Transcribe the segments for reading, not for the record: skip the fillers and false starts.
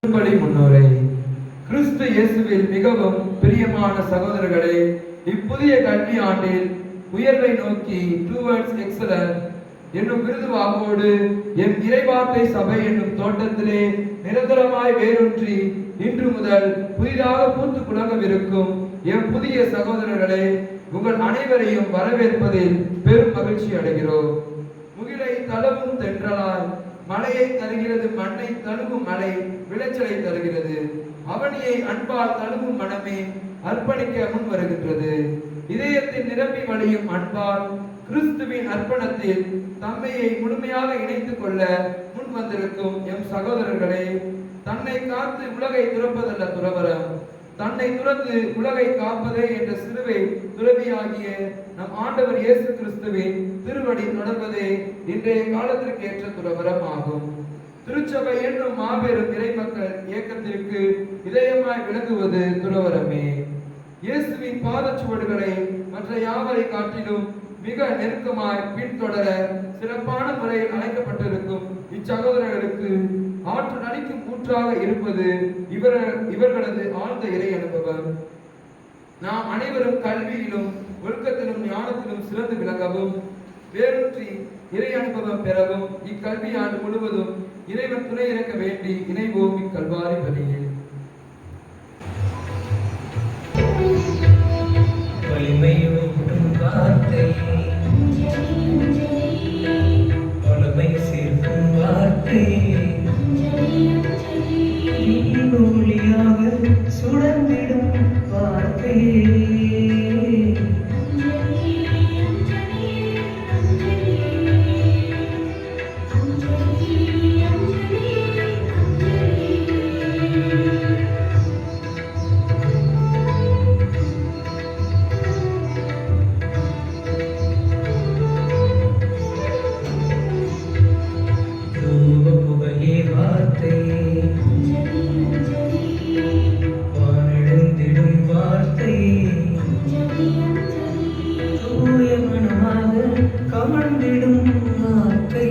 முன்னுரை. கிறிஸ்து இயேசுவில் மிகவும் பிரியமான சகோதரர்களே, இப்புதிய கல்வி ஆண்டில் உயர்வை நோக்கி டுவர்ட்ஸ் எக்ஸலன்ஸ் என்னும் விருது வாக்கோடு எம் இறைவார்த்தை சபை என்னும் தோட்டத்திலே நிரந்தரமாய் வேரூன்றி இன்று முதல் புதிதாக பூத்து குலங்கவிருக்கும் எம் புதிய சகோதரர்களே, உங்கள் அனைவரையும் வரவேற்பதில் பெரும் மகிழ்ச்சி அடைகிறோம். முகிலை தழுவும் தென்றலாய் மலையை தருகிறது, மண்ணை தழுவும் மலை விளைச்சலை தருகிறது. அவனியை அன்பால் தழுவும் மனமே அர்ப்பணிக்க முன் வருகின்றது. இதயத்தில் நிரம்பி வழியும் அன்பால் கிறிஸ்துவின் அர்ப்பணத்தில் தம்மையை முழுமையாக இணைத்துக் கொள்ள முன் வந்திருக்கும் எம் சகோதரர்களே, தன்னை காத்து உலகை துறப்பதல்ல துறவரம், தன்னை துறந்து உலகை காப்பதே என்ற சிலுவை துறவியாகிய நம் ஆண்டவர் இயேசு கிறிஸ்துவின் திருவடி தொடர்வதே இன்றைய காலத்திற்கு ஏற்ற துறவரம் ஆகும். திருச்சபை என்னும் மாபெரும் இறைமக்கள் இயக்கத்திற்கு இதயமாய் விளங்குவது துறவரமே. இயேசுவின் பாதச்சுவடுகளை மற்ற யாவரை காட்டிலும் மிக நெருக்கமாய் பின்தொடர சிறப்பான முறையில் அழைக்கப்பட்டிருக்கும் இச்சகோதரர்களுக்கு ஆற்றல் அளிக்கும் கூற்றாக இருப்பது இவர்களது ஆழ்ந்த இறை அனுபவம். நாம் அனைவரும் கல்வியிலும் ஒழுக்கத்திலும் ஞானத்திலும் சிறந்து விளங்கவும் வேரூன்றி இறை அனுபவம் பெறவும் இக்கல்வி ஆண்டு முழுவதும் இறைவன் துணை இறக்க வேண்டி இணைவோம் இக்கல்வாரி பணியில். வலிமையூட்டும் வார்த்தை, வலிமை சேர்க்கும் வார்த்தை, ஒளியாக சுடர்ந்திடும் வார்த்தை, வானெழுந்திடும் வார்த்தை, தூய மனமாக கமழ்ந்திடும் வார்த்தை,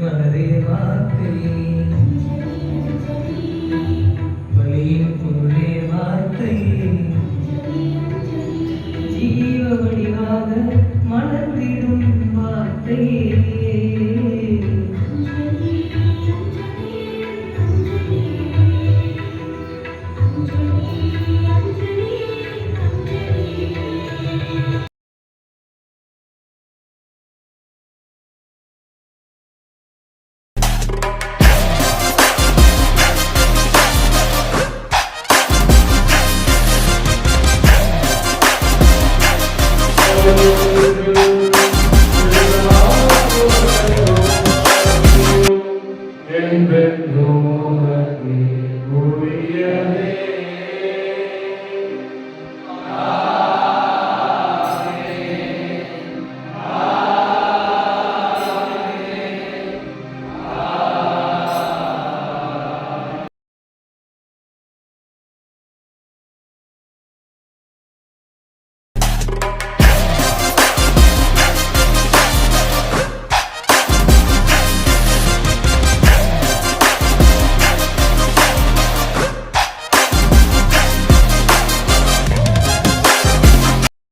மலரே வார்த்தை, வழியின் பொருளே வார்த்தை, ஜீவ வழிவாக